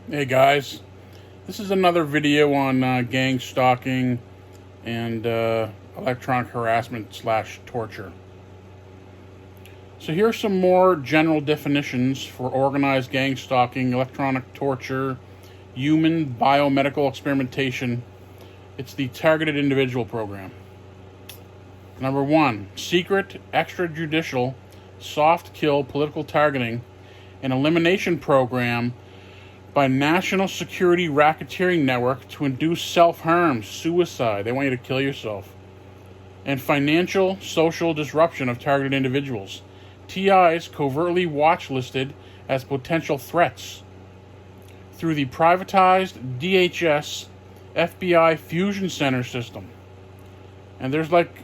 Hey guys, this is another video on gang stalking and electronic harassment / torture. So here are some more general definitions for organized gang stalking, electronic torture, human biomedical experimentation. It's the targeted individual program. Number 1, secret, extrajudicial, soft kill political targeting and elimination program by national security racketeering network to induce self-harm, suicide. They want you to kill yourself. And financial, social disruption of targeted individuals. TIs covertly watch-listed as potential threats through the privatized DHS FBI fusion center system. And there's like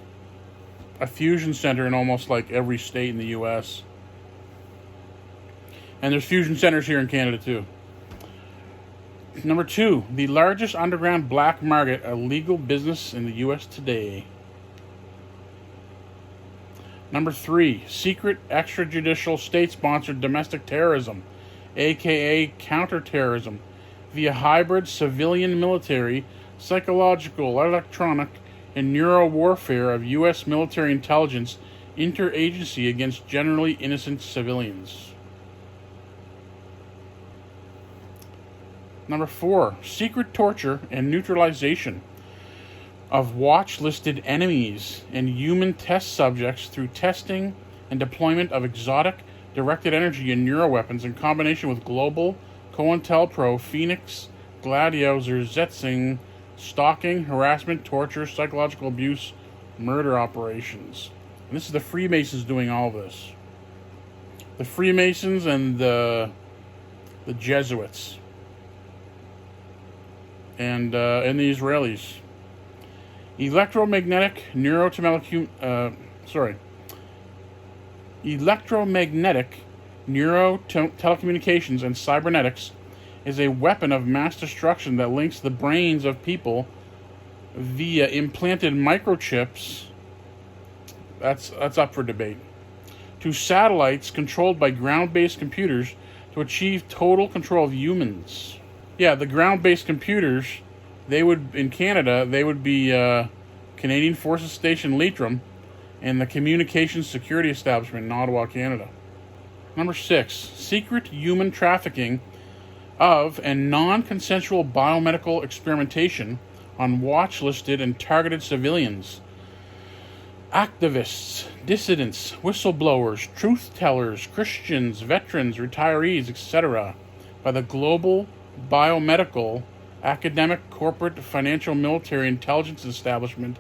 a fusion center in almost like every state in the U.S. And there's fusion centers here in Canada too. Number 2, the largest underground black market, a legal business in the U.S. today. Number 3, secret, extrajudicial, state-sponsored domestic terrorism, aka counterterrorism, via hybrid civilian military, psychological, electronic, and neuro warfare of U.S. military intelligence interagency against generally innocent civilians. Number 4, secret torture and neutralization of watch-listed enemies and human test subjects through testing and deployment of exotic directed energy and neuroweapons in combination with global COINTELPRO, Phoenix, Gladio, Zerzetzing, stalking, harassment, torture, psychological abuse, murder operations. And this is the Freemasons doing all this. The Freemasons and the Jesuits. And the Israelis. Electromagnetic telecommunications and cybernetics is a weapon of mass destruction that links the brains of people via implanted microchips. That's up for debate. To satellites controlled by ground-based computers to achieve total control of humans. Yeah, the ground-based computers, in Canada, they would be Canadian Forces Station Leitrim and the Communications Security Establishment in Ottawa, Canada. Number 6, secret human trafficking of and non-consensual biomedical experimentation on watch-listed and targeted civilians, activists, dissidents, whistleblowers, truth-tellers, Christians, veterans, retirees, etc., by the global biomedical, academic, corporate, financial, military, intelligence establishment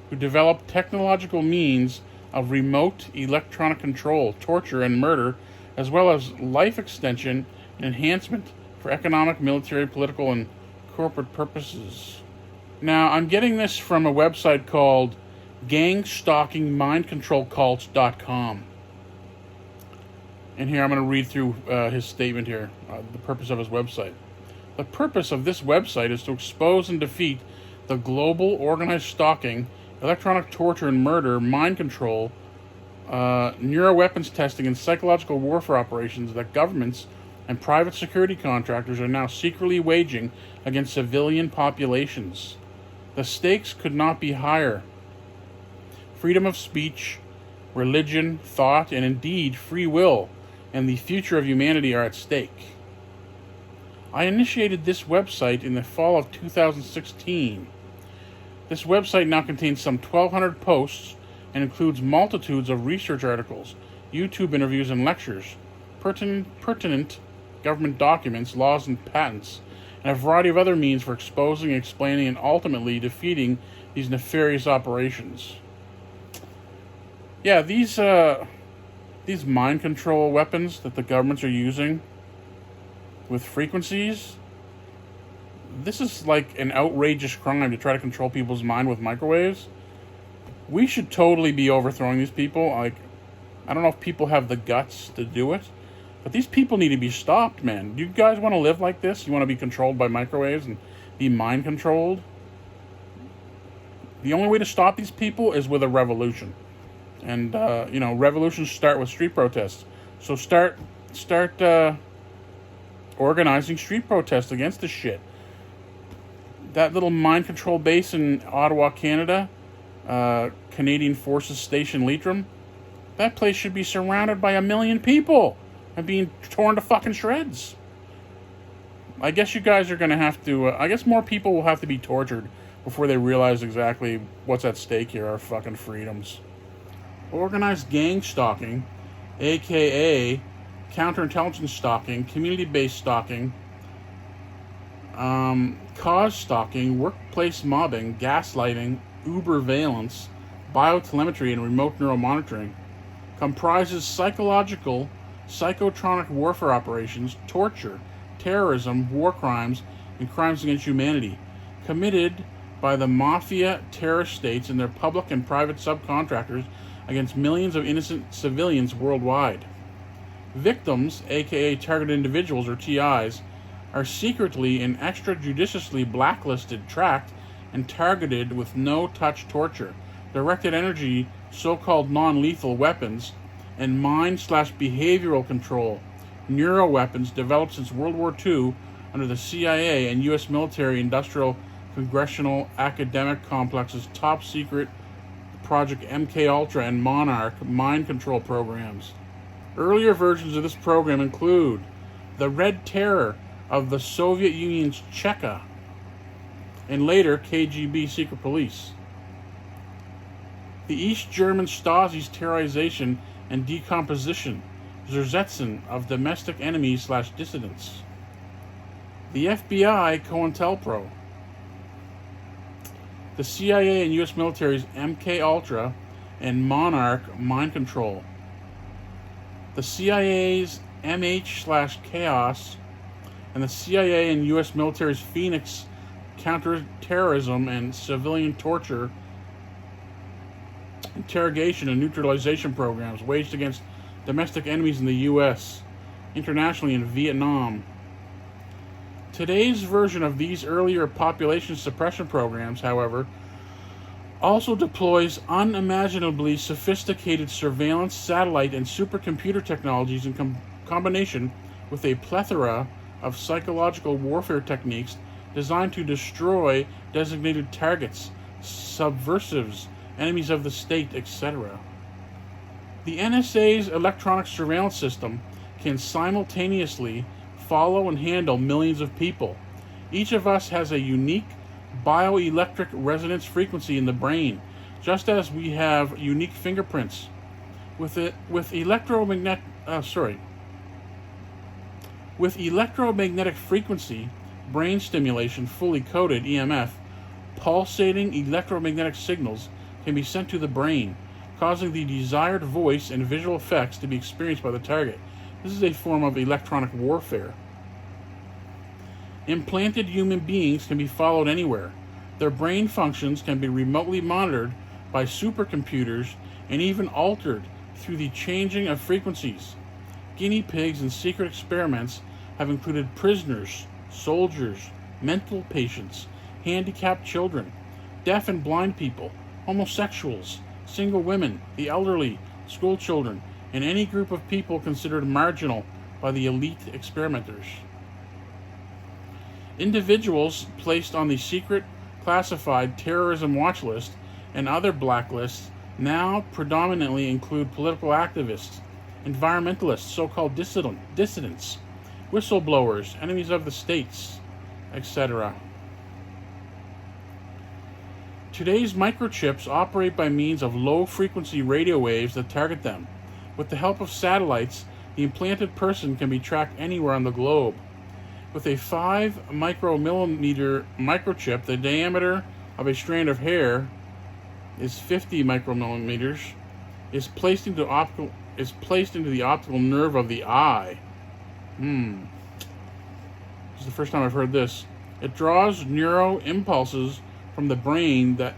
who develop technological means of remote electronic control, torture, and murder, as well as life extension and enhancement for economic, military, political, and corporate purposes. Now, I'm getting this from a website called gangstalkingmindcontrolcults.com. And here I'm going to read through his statement here, the purpose of his website. The purpose of this website is to expose and defeat the global organized stalking, electronic torture and murder, mind control, neuroweapons testing, and psychological warfare operations that governments and private security contractors are now secretly waging against civilian populations. The stakes could not be higher. Freedom of speech, religion, thought, and indeed free will and the future of humanity are at stake. I initiated this website in the fall of 2016. This website now contains some 1,200 posts and includes multitudes of research articles, YouTube interviews, and lectures, pertinent government documents, laws, and patents, and a variety of other means for exposing, explaining, and ultimately defeating these nefarious operations. Yeah, these mind control weapons that the governments are using with frequencies, this is like an outrageous crime to try to control people's mind with microwaves. We should totally be overthrowing these people. Like, I don't know if people have the guts to do it, but these people need to be stopped, man. Do you guys want to live like this? You want to be controlled by microwaves and be mind controlled? The only way to stop these people is with a revolution. And, revolutions start with street protests. So start organizing street protests against this shit. That little mind control base in Ottawa, Canada, Canadian Forces Station Leitrim, that place should be surrounded by 1 million people and being torn to fucking shreds. I guess you guys are going to have to... I guess more people will have to be tortured before they realize exactly what's at stake here, our fucking freedoms. Organized gang stalking, a.k.a. counterintelligence stalking, community-based stalking, cause stalking, workplace mobbing, gaslighting, uberveillance, biotelemetry, and remote neuromonitoring, comprises psychological, psychotronic warfare operations, torture, terrorism, war crimes, and crimes against humanity, committed by the mafia terrorist states and their public and private subcontractors against millions of innocent civilians worldwide. Victims, aka targeted individuals or TIs, are secretly and extrajudiciously blacklisted, tracked, and targeted with no-touch torture, directed energy, so-called non-lethal weapons, and mind/behavioral control, neuroweapons developed since World War II under the CIA and U.S. military, industrial, congressional, academic complexes' top-secret Project MKUltra and Monarch mind control programs. Earlier versions of this program include the Red Terror of the Soviet Union's Cheka, and later KGB secret police. The East German Stasi's terrorization and decomposition, Zersetzen of domestic enemies/dissidents. The FBI COINTELPRO. The CIA and U.S. military's MKUltra and Monarch mind control. The CIA's MH/Chaos, and the CIA and U.S. military's Phoenix counterterrorism and civilian torture, interrogation, and neutralization programs waged against domestic enemies in the U.S., internationally in Vietnam. Today's version of these earlier population suppression programs, however, also deploys unimaginably sophisticated surveillance, satellite, and supercomputer technologies in combination with a plethora of psychological warfare techniques designed to destroy designated targets, subversives, enemies of the state, etc. The NSA's electronic surveillance system can simultaneously follow and handle millions of people. Each of us has a unique bioelectric resonance frequency in the brain, just as we have unique fingerprints. With electromagnetic frequency, brain stimulation, fully coded EMF, pulsating electromagnetic signals can be sent to the brain, causing the desired voice and visual effects to be experienced by the target. This is a form of electronic warfare. Implanted human beings can be followed anywhere. Their brain functions can be remotely monitored by supercomputers and even altered through the changing of frequencies. Guinea pigs in secret experiments have included prisoners, soldiers, mental patients, handicapped children, deaf and blind people, homosexuals, single women, the elderly, school children, and any group of people considered marginal by the elite experimenters. Individuals placed on the secret classified terrorism watch list and other blacklists now predominantly include political activists, environmentalists, so-called dissidents, whistleblowers, enemies of the states, etc. Today's microchips operate by means of low-frequency radio waves that target them. With the help of satellites, the implanted person can be tracked anywhere on the globe. With a 5 micromillimeter microchip, the diameter of a strand of hair is 50 micromillimeters, is placed into the optical nerve of the eye. This is the first time I've heard this. It draws neuro impulses from the brain that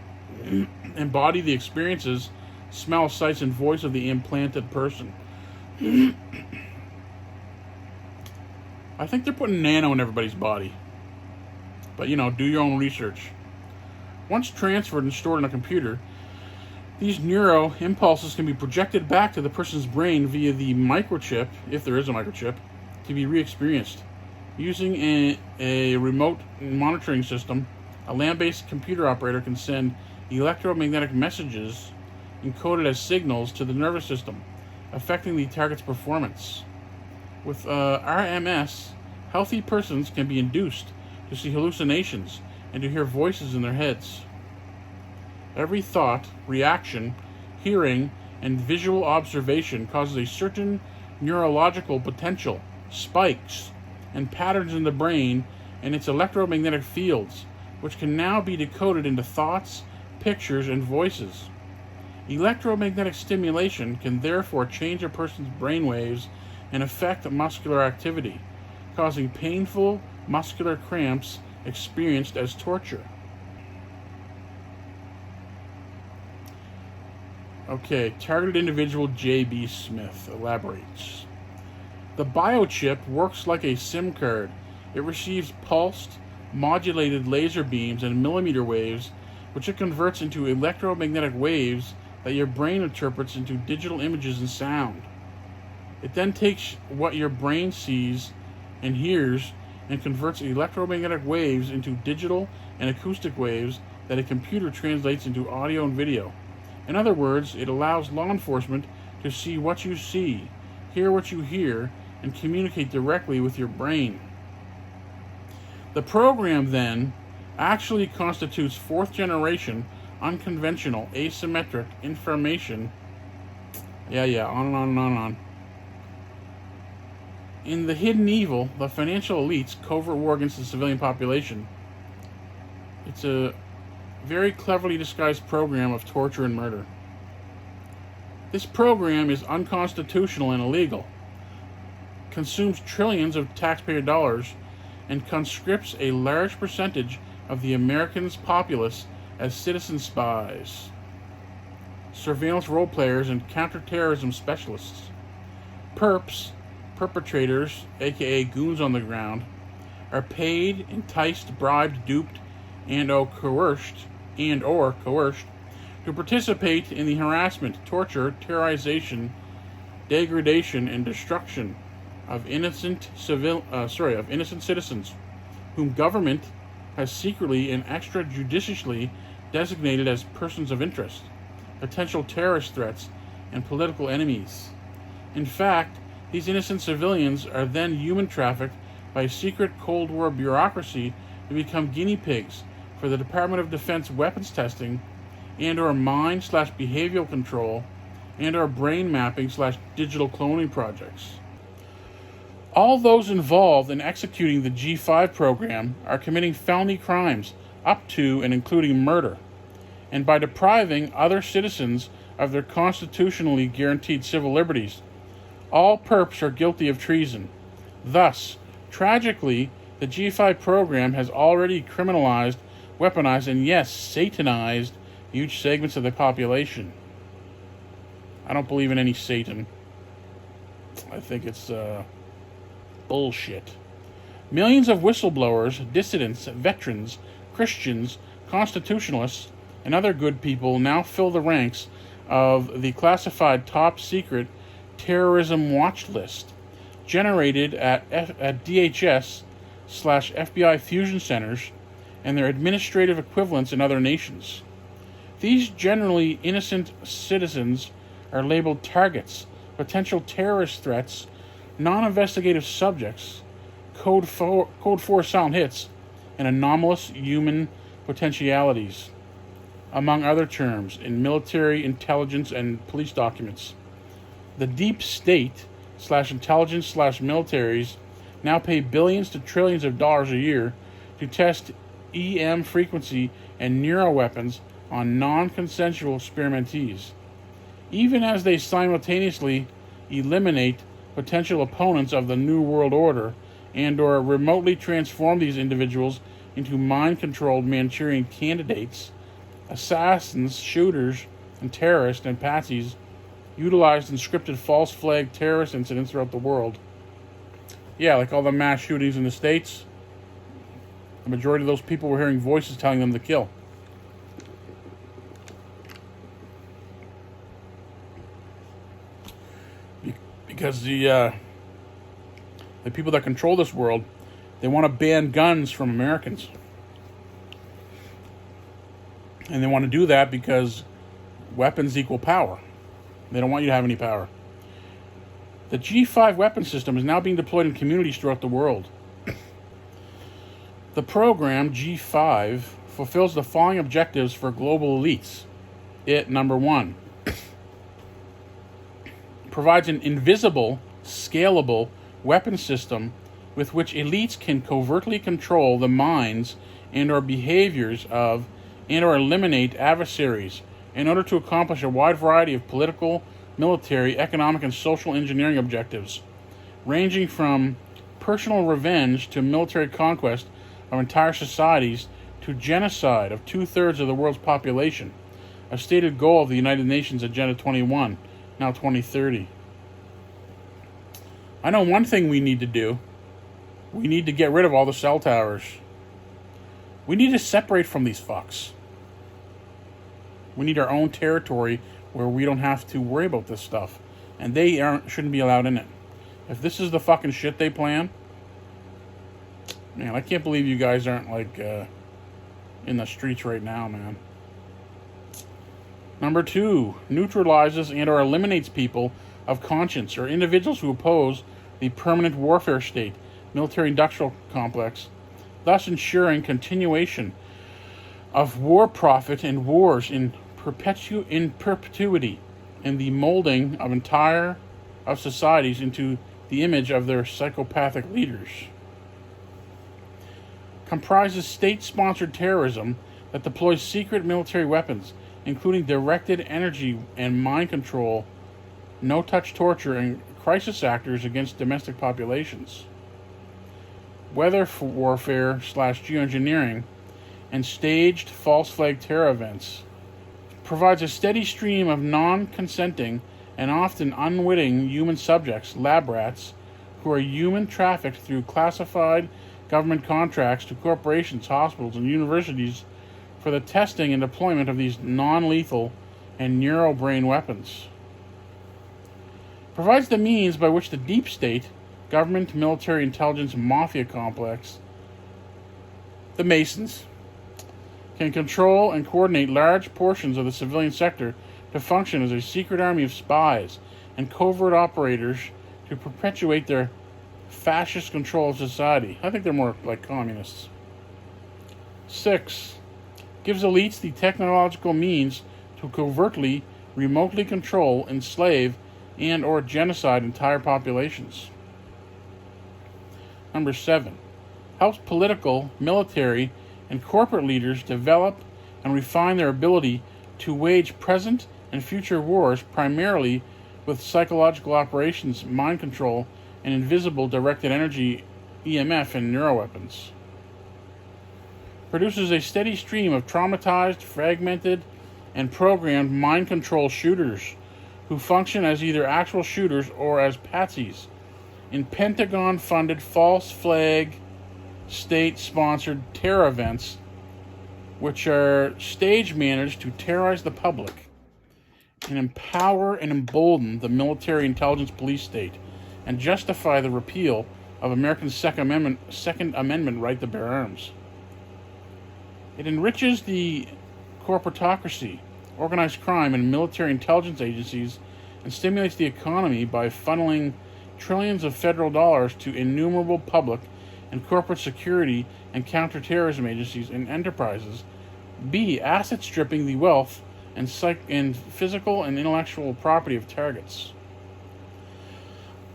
embody the experiences, smell, sights, and voice of the implanted person. I think they're putting nano in everybody's body. But, do your own research. Once transferred and stored in a computer, these neuro impulses can be projected back to the person's brain via the microchip, if there is a microchip, to be re-experienced. Using a remote monitoring system, a land-based computer operator can send electromagnetic messages encoded as signals to the nervous system, affecting the target's performance. With RMS, healthy persons can be induced to see hallucinations and to hear voices in their heads. Every thought, reaction, hearing, and visual observation causes a certain neurological potential, spikes, and patterns in the brain and its electromagnetic fields, which can now be decoded into thoughts, pictures, and voices. Electromagnetic stimulation can therefore change a person's brainwaves and affect muscular activity, causing painful muscular cramps experienced as torture. Okay, targeted individual J.B. Smith elaborates. The biochip works like a SIM card. It receives pulsed, modulated laser beams and millimeter waves, which it converts into electromagnetic waves that your brain interprets into digital images and sound. It then takes what your brain sees and hears and converts electromagnetic waves into digital and acoustic waves that a computer translates into audio and video. In other words, it allows law enforcement to see what you see, hear what you hear, and communicate directly with your brain. The program, then, actually constitutes fourth-generation, unconventional, asymmetric information. On and on and on and on. In The Hidden Evil, the financial elite's covert war against the civilian population, it's a very cleverly disguised program of torture and murder. This program is unconstitutional and illegal, consumes trillions of taxpayer dollars, and conscripts a large percentage of the Americans' populace as citizen spies, surveillance role players, and counterterrorism specialists. Perps, perpetrators, aka goons on the ground, are paid, enticed, bribed, duped, and/or coerced to participate in the harassment, torture, terrorization, degradation, and destruction of innocent citizens, whom government has secretly and extrajudicially designated as persons of interest, potential terrorist threats, and political enemies. In fact, these innocent civilians are then human trafficked by a secret Cold War bureaucracy to become guinea pigs for the Department of Defense weapons testing and/or mind/behavioral control and/or brain mapping/digital cloning projects. All those involved in executing the G5 program are committing felony crimes up to and including murder, and by depriving other citizens of their constitutionally guaranteed civil liberties. All perps are guilty of treason. Thus, tragically, the G5 program has already criminalized, weaponized, and yes, satanized huge segments of the population. I don't believe in any Satan. I think it's bullshit. Millions of whistleblowers, dissidents, veterans, Christians, constitutionalists, and other good people now fill the ranks of the classified top secret terrorism watch list generated at DHS/FBI fusion centers and their administrative equivalents in other nations. These generally innocent citizens are labeled targets, potential terrorist threats, non-investigative subjects, Code 4 silent hits, and anomalous human potentialities, among other terms, in military, intelligence, and police documents. The deep state/intelligence/militaries now pay billions to trillions of dollars a year to test EM frequency and neuroweapons on non-consensual experimentees, even as they simultaneously eliminate potential opponents of the New World Order and/or remotely transform these individuals into mind-controlled Manchurian candidates, assassins, shooters, and terrorists and patsies utilized in scripted false flag terrorist incidents throughout the world. Yeah, like all the mass shootings in the States. The majority of those people were hearing voices telling them to kill. Because the people that control this world They want to ban guns from Americans. And they want to do that because weapons equal power. They don't want you to have any power. The G5 weapon system is now being deployed in communities throughout the world. The program, G5, fulfills the following objectives for global elites. Number 1, provides an invisible, scalable weapon system with which elites can covertly control the minds and or behaviors of and or eliminate adversaries in order to accomplish a wide variety of political, military, economic, and social engineering objectives, ranging from personal revenge to military conquest of entire societies to genocide of 2/3 of the world's population, a stated goal of the United Nations Agenda 21, now 2030. I know one thing we need to do. We need to get rid of all the cell towers. We need to separate from these fucks. We need our own territory where we don't have to worry about this stuff. And they shouldn't be allowed in it. If this is the fucking shit they plan, man, I can't believe you guys aren't in the streets right now, man. Number 2, neutralizes and or eliminates people of conscience or individuals who oppose the permanent warfare state, military-industrial complex, thus ensuring continuation of war profit and wars in perpetuity and the molding of societies into the image of their psychopathic leaders. Comprises state-sponsored terrorism that deploys secret military weapons, including directed energy and mind control, no-touch torture, and crisis actors against domestic populations. Weather warfare / geoengineering, and staged false flag terror events. Provides a steady stream of non-consenting and often unwitting human subjects, lab rats, who are human trafficked through classified government contracts to corporations, hospitals, and universities for the testing and deployment of these non-lethal and neurobrain weapons. Provides the means by which the deep state, government, military, intelligence, mafia complex, the Masons, can control and coordinate large portions of the civilian sector to function as a secret army of spies and covert operators to perpetuate their fascist control of society. I think they're more like communists. 6, gives elites the technological means to covertly, remotely control, enslave, and or genocide entire populations. Number 7, helps political, military, and corporate leaders develop and refine their ability to wage present and future wars primarily with psychological operations, mind control, and invisible directed energy, EMF, and neuroweapons. Produces a steady stream of traumatized, fragmented, and programmed mind control shooters who function as either actual shooters or as patsies in Pentagon-funded false flag state-sponsored terror events, which are stage managed to terrorize the public and empower and embolden the military intelligence police state and justify the repeal of America's Second Amendment right to bear arms. It enriches the corporatocracy, organized crime, and military intelligence agencies and stimulates the economy by funneling trillions of federal dollars to innumerable public and corporate security and counterterrorism agencies and enterprises. B, asset stripping the wealth and physical and intellectual property of targets.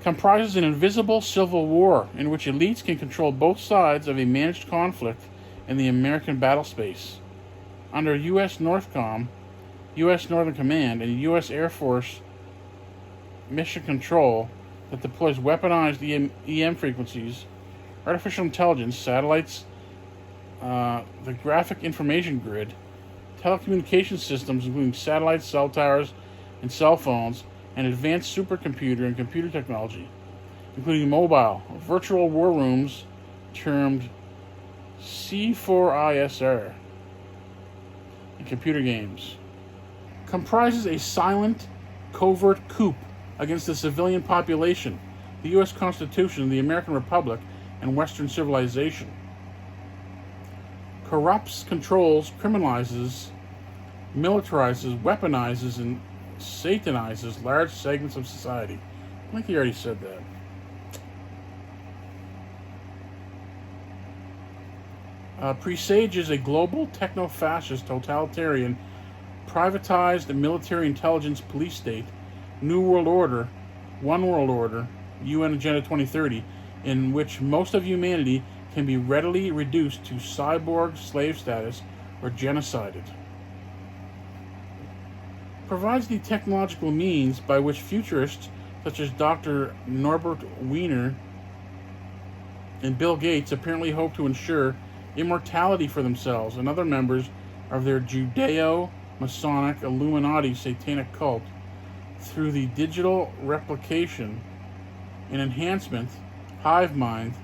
Comprises an invisible civil war in which elites can control both sides of a managed conflict in the American battle space. Under U.S. Northcom, U.S. Northern Command, and U.S. Air Force mission control that deploys weaponized EM frequencies, artificial intelligence, satellites, the graphic information grid, telecommunications systems including satellites, cell towers, and cell phones, and advanced supercomputer and computer technology, including mobile, virtual war rooms termed C4ISR, and computer games. Comprises a silent, covert coup against the civilian population, the U.S. Constitution, the American Republic, and Western civilization. Corrupts, controls, criminalizes, militarizes, weaponizes, and satanizes large segments of society. I think he already said that. Presages a global techno-fascist, totalitarian, privatized military intelligence police state, New World Order, One World Order, UN Agenda 2030, in which most of humanity can be readily reduced to cyborg slave status or genocided. Provides the technological means by which futurists such as Dr. Norbert Wiener and Bill Gates apparently hope to ensure immortality for themselves and other members of their Judeo-Masonic Illuminati satanic cult through the digital replication and enhancement, hive mind,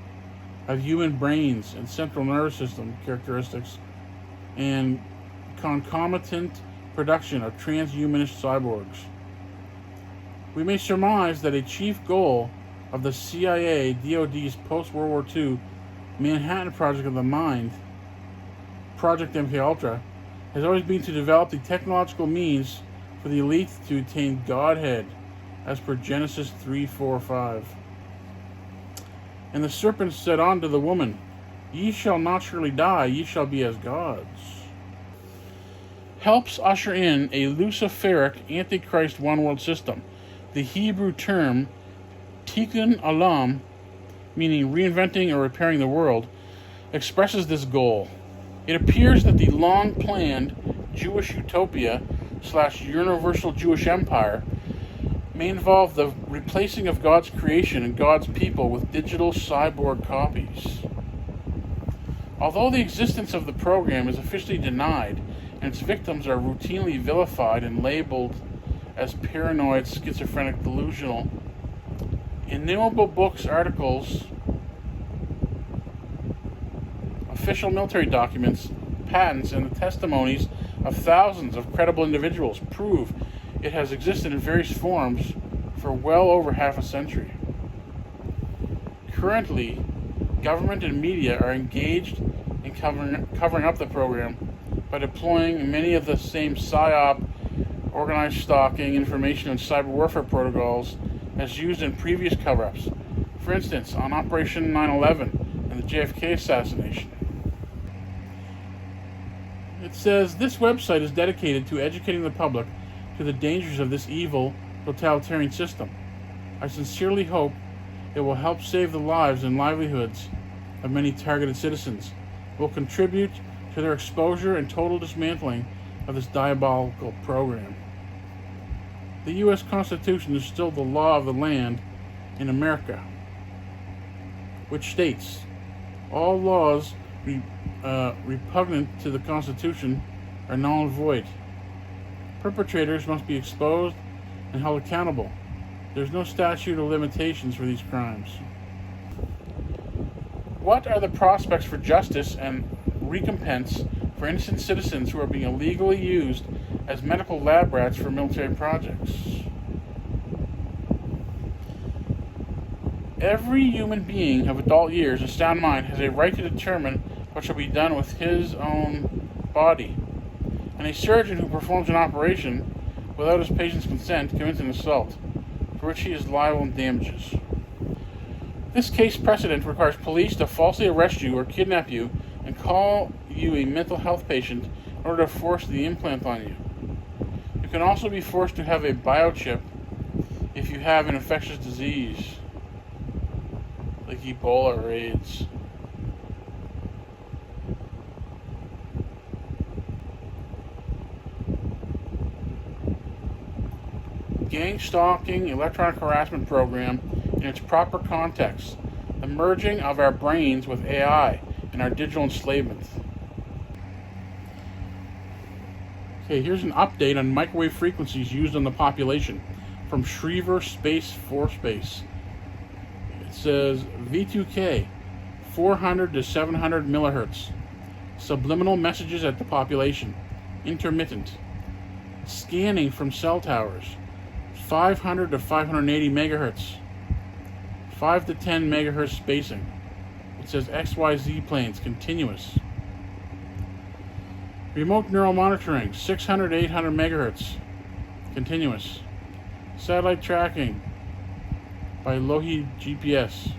of human brains and central nervous system characteristics and concomitant production of transhumanist cyborgs. We may surmise that a chief goal of the CIA DoD's post-World War II Manhattan Project of the Mind, Project MKUltra, has always been to develop the technological means for the elite to attain Godhead, as per Genesis 3:4-5. And the serpent said unto the woman, Ye shall not surely die, ye shall be as gods. Helps usher in a Luciferic Antichrist one-world system. The Hebrew term Tikkun Olam, meaning reinventing or repairing the world, expresses this goal. It appears that the long-planned Jewish utopia / universal Jewish empire may involve the replacing of God's creation and God's people with digital cyborg copies. Although the existence of the program is officially denied and its victims are routinely vilified and labeled as paranoid, schizophrenic, delusional, innumerable books, articles, official military documents, patents, and the testimonies of thousands of credible individuals prove it has existed in various forms for well over half a century. Currently, government and media are engaged in covering up the program by deploying many of the same PSYOP, organized stalking, information, and cyber warfare protocols as used in previous cover-ups. For instance, on Operation 9/11 and the JFK assassination. It says, this website is dedicated to educating the public to the dangers of this evil totalitarian system. I sincerely hope it will help save the lives and livelihoods of many targeted citizens. It will contribute to their exposure and total dismantling of this diabolical program. The U.S. Constitution is still the law of the land in America, which states, all laws repugnant to the Constitution are null and void. Perpetrators must be exposed and held accountable. There's no statute of limitations for these crimes. What are the prospects for justice and recompense for innocent citizens who are being illegally used as medical lab rats for military projects? Every human being of adult years and sound mind has a right to determine what shall be done with his own body. And a surgeon who performs an operation without his patient's consent commits an assault, for which he is liable in damages. This case precedent requires police to falsely arrest you or kidnap you and call you a mental health patient in order to force the implant on you. You can also be forced to have a biochip if you have an infectious disease, like Ebola or AIDS. Gang stalking, electronic harassment program in its proper context, the merging of our brains with AI and our digital enslavement. Okay, here's an update on microwave frequencies used on the population from Schriever Space Force. It says V2K, 400 to 700 millihertz, subliminal messages at the population, intermittent, scanning from cell towers, 500 to 580 megahertz, 5 to 10 megahertz spacing, It says XYZ planes, continuous. Remote neural monitoring, 600 to 800 megahertz, continuous. Satellite tracking by Lohi GPS,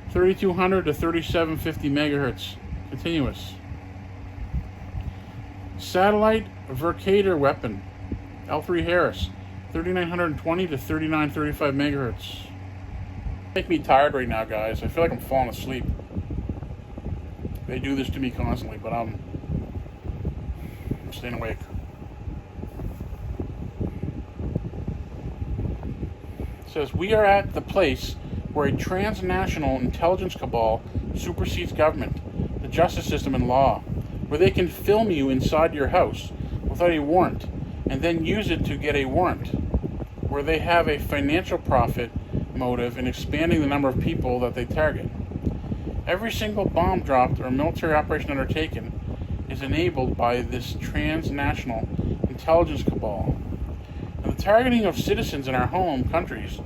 3200 to 3750 megahertz, continuous. Satellite Vercator weapon, L3 Harris, 3920 to 3935 megahertz. Make me tired right now, guys. I feel like I'm falling asleep. They do this to me constantly, but I'm staying awake. It says, we are at the place where a transnational intelligence cabal supersedes government, the justice system, and law, where they can film you inside your house without a warrant and then use it to get a warrant, where they have a financial profit motive in expanding the number of people that they target. Every single bomb dropped or military operation undertaken is enabled by this transnational intelligence cabal. And the targeting of citizens in our home countries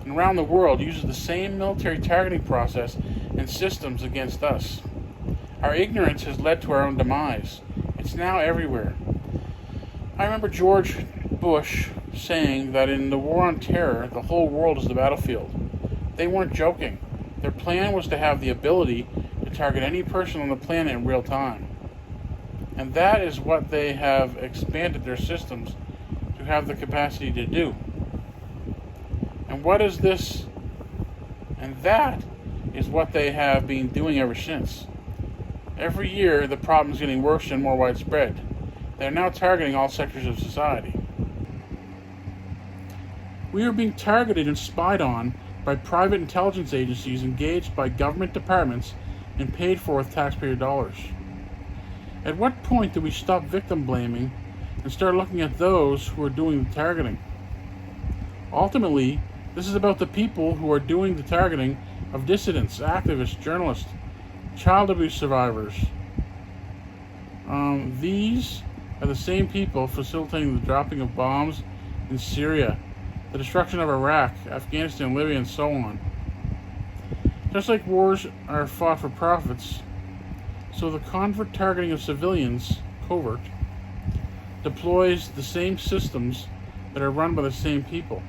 and around the world uses the same military targeting process and systems against us. Our ignorance has led to our own demise. It's now everywhere. I remember George Bush saying that in the war on terror, the whole world is the battlefield. They weren't joking. Their plan was to have the ability to target any person on the planet in real time. And that is what they have expanded their systems to have the capacity to do. And what is this? And that is what they have been doing ever since. Every year, the problem is getting worse and more widespread. They are now targeting all sectors of society. We are being targeted and spied on by private intelligence agencies engaged by government departments and paid for with taxpayer dollars. At what point do we stop victim blaming and start looking at those who are doing the targeting? Ultimately, this is about the people who are doing the targeting of dissidents, activists, journalists, child abuse survivors. These are the same people facilitating the dropping of bombs in Syria, the destruction of Iraq, Afghanistan, Libya, and so on. Just like wars are fought for profits, so the covert targeting of civilians, deploys the same systems that are run by the same people.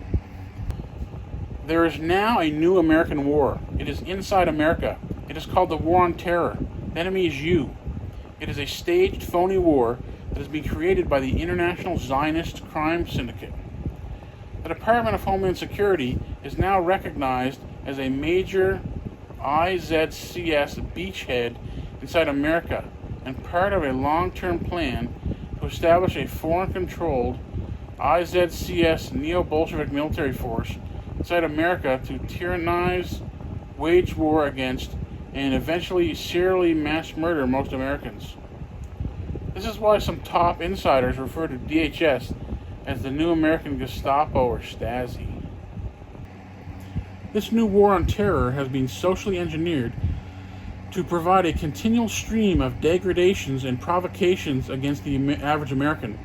There is now a new American war. It is inside America. It is called the War on Terror. The enemy is you. It is a staged, phony war that has been created by the International Zionist Crime Syndicate. The Department of Homeland Security is now recognized as a major IZCS beachhead inside America and part of a long-term plan to establish a foreign-controlled IZCS neo-Bolshevik military force inside America to tyrannize, wage war against, and eventually serially mass murder most Americans. This is why some top insiders refer to DHS as the new American Gestapo or Stasi. This new war on terror has been socially engineered to provide a continual stream of degradations and provocations against the average American,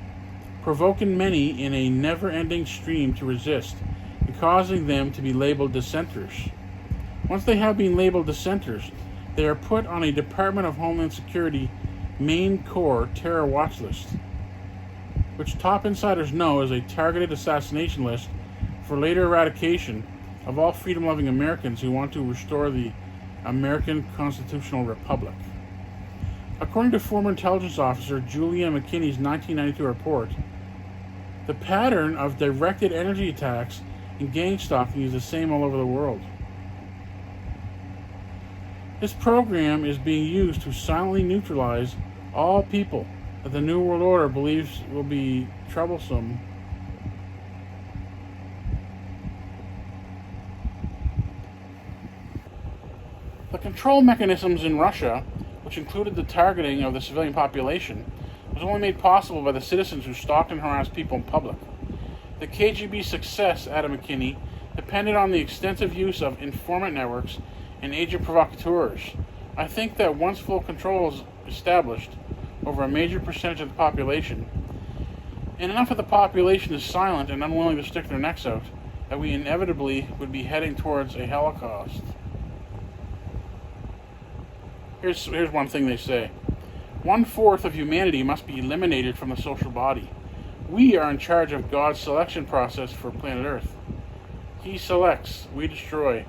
provoking many in a never-ending stream to resist and causing them to be labeled dissenters. Once they have been labeled dissenters, they are put on a Department of Homeland Security Main Core terror watch list, which top insiders know as a targeted assassination list for later eradication of all freedom-loving Americans who want to restore the American Constitutional Republic. According to former intelligence officer Julia McKinney's 1992 report, the pattern of directed energy attacks and gang stalking is the same all over the world. This program is being used to silently neutralize all people that the New World Order believes will be troublesome. The control mechanisms in Russia, which included the targeting of the civilian population, was only made possible by the citizens who stalked and harassed people in public. The KGB's success, added McKinney, depended on the extensive use of informant networks and agent provocateurs. I think that once full control is established over a major percentage of the population, and enough of the population is silent and unwilling to stick their necks out, that we inevitably would be heading towards a Holocaust. Here's one thing they say. 1/4 of humanity must be eliminated from the social body. We are in charge of God's selection process for planet Earth. He selects, we destroy.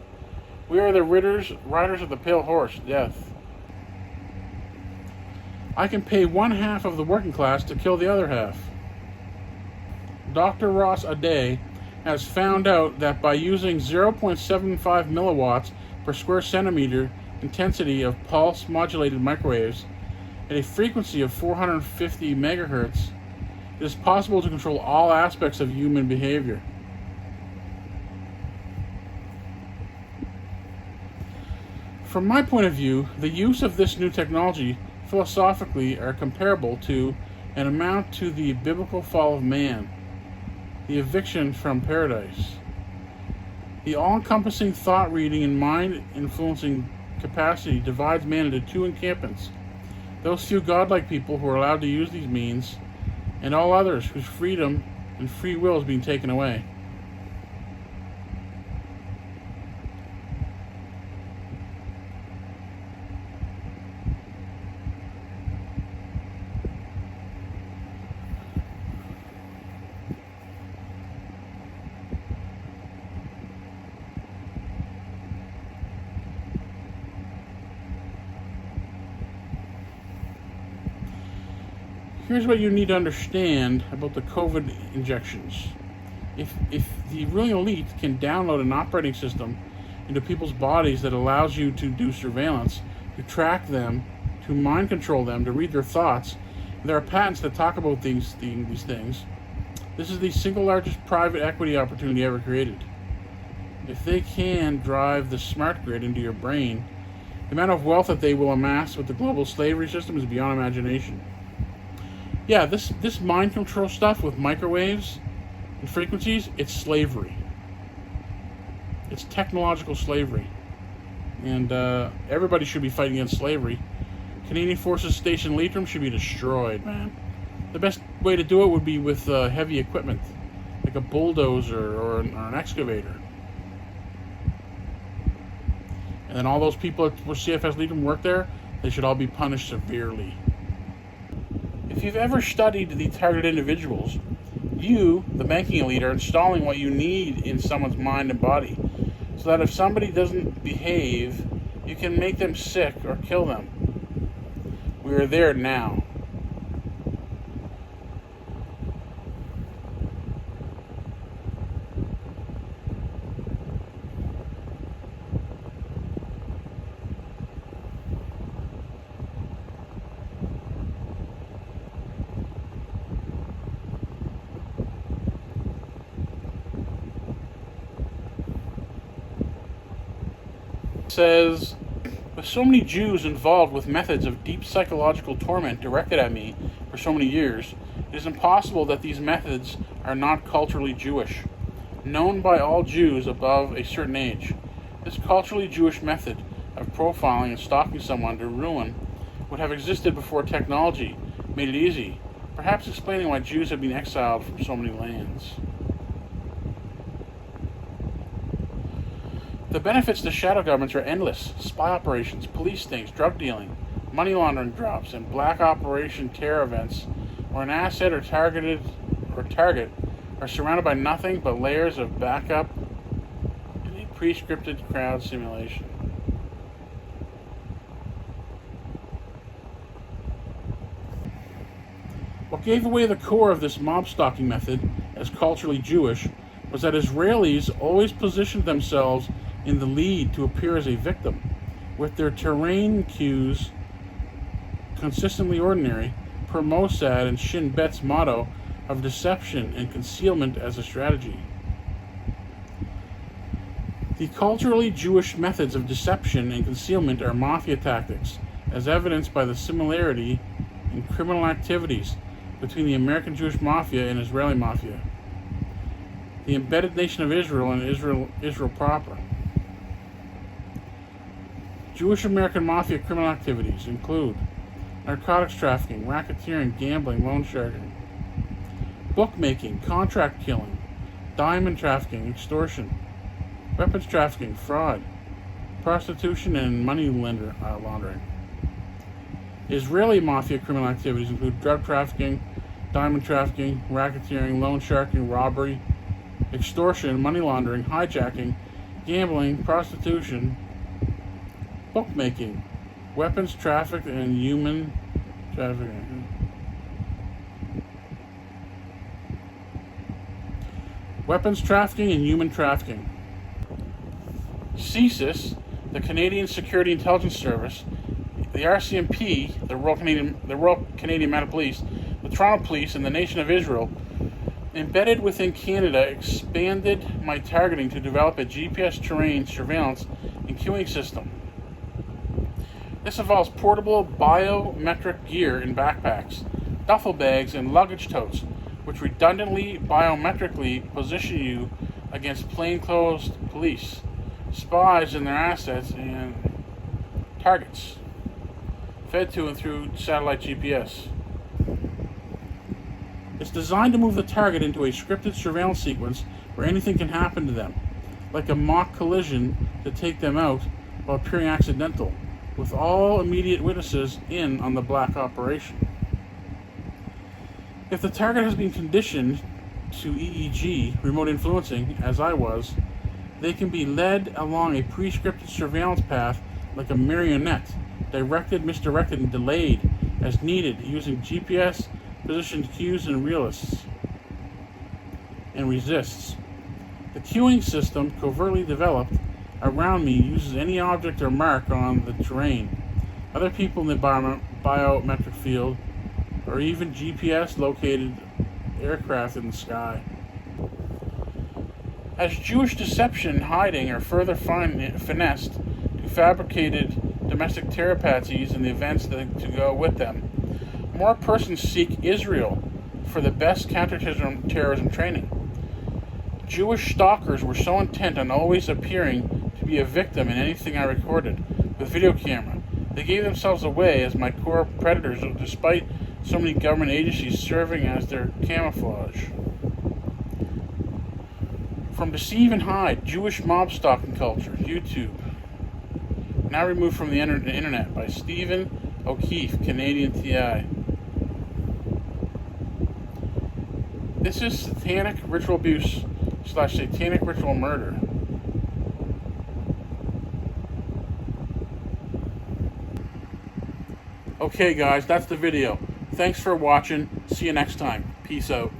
We are the riders of the pale horse, death. I can pay 1/2 of the working class to kill the other half. Dr. Ross Ade has found out that by using 0.75 milliwatts per square centimeter intensity of pulse modulated microwaves at a frequency of 450 megahertz, it is possible to control all aspects of human behavior. From my point of view, the use of this new technology philosophically are comparable to and amount to the biblical fall of man, the eviction from paradise. The all-encompassing thought-reading and mind-influencing capacity divides man into two encampments: those few godlike people who are allowed to use these means, and all others whose freedom and free will is being taken away. Here's what you need to understand about the COVID injections. If the ruling elite can download an operating system into people's bodies that allows you to do surveillance, to track them, to mind control them, to read their thoughts, and there are patents that talk about these things. This is the single largest private equity opportunity ever created. If they can drive the smart grid into your brain, the amount of wealth that they will amass with the global slavery system is beyond imagination. Yeah, this mind control stuff with microwaves and frequencies, it's slavery. It's technological slavery. And everybody should be fighting against slavery. Canadian Forces Station Leitrim should be destroyed, man. The best way to do it would be with heavy equipment, like a bulldozer or an excavator. And then all those people where CFS Leitrim work there, they should all be punished severely. If you've ever studied the target individuals, you, the banking elite, are installing what you need in someone's mind and body, so that if somebody doesn't behave, you can make them sick or kill them. We are there now. Says, with so many Jews involved with methods of deep psychological torment directed at me for so many years, it is impossible that these methods are not culturally Jewish, known by all Jews above a certain age. This culturally Jewish method of profiling and stalking someone to ruin would have existed before technology made it easy, perhaps explaining why Jews have been exiled from so many lands. The benefits to shadow governments are endless: spy operations, police stings, drug dealing, money laundering drops, and black operation terror events where an asset or target are surrounded by nothing but layers of backup in a pre-scripted crowd simulation. What gave away the core of this mob stalking method as culturally Jewish was that Israelis always positioned themselves in the lead to appear as a victim, with their terrain cues consistently ordinary, per Mossad and Shin Bet's motto of deception and concealment as a strategy. The culturally Jewish methods of deception and concealment are mafia tactics, as evidenced by the similarity in criminal activities between the American Jewish Mafia and Israeli Mafia, the embedded nation of Israel and Israel proper. Jewish American Mafia criminal activities include narcotics trafficking, racketeering, gambling, loan sharking, bookmaking, contract killing, diamond trafficking, extortion, weapons trafficking, fraud, prostitution, and money laundering. Israeli mafia criminal activities include drug trafficking, diamond trafficking, racketeering, loan sharking, robbery, extortion, money laundering, hijacking, gambling, prostitution, bookmaking, weapons traffic, and human trafficking. Weapons trafficking and human trafficking. CSIS, the Canadian Security Intelligence Service, the RCMP, the Royal Canadian Mounted Police, the Toronto Police, and the Nation of Israel, embedded within Canada, expanded my targeting to develop a GPS terrain surveillance and queuing system. This involves portable biometric gear in backpacks, duffel bags, and luggage totes, which redundantly biometrically position you against plainclothes police, spies and their assets, and targets, fed to and through satellite GPS. It's designed to move the target into a scripted surveillance sequence where anything can happen to them, like a mock collision to take them out while appearing accidental, with all immediate witnesses in on the black operation. If the target has been conditioned to EEG, remote influencing, as I was, they can be led along a pre-scripted surveillance path like a marionette, directed, misdirected, and delayed as needed using GPS positioned cues and resists. The queuing system, covertly developed around me, uses any object or mark on the terrain, other people in the biometric field, or even GPS located aircraft in the sky. As Jewish deception, hiding, or further finessed to fabricated domestic terrapathies and the events that to go with them, more persons seek Israel for the best counterterrorism training. Jewish stalkers were so intent on always appearing to be a victim in anything I recorded with video camera, they gave themselves away as my core predators despite so many government agencies serving as their camouflage. From Deceive and Hide, Jewish mob stalking culture, YouTube. Now removed from the internet by Stephen O'Keefe, Canadian TI. This is satanic ritual abuse / satanic ritual murder. Okay guys, that's the video. Thanks for watching. See you next time. Peace out.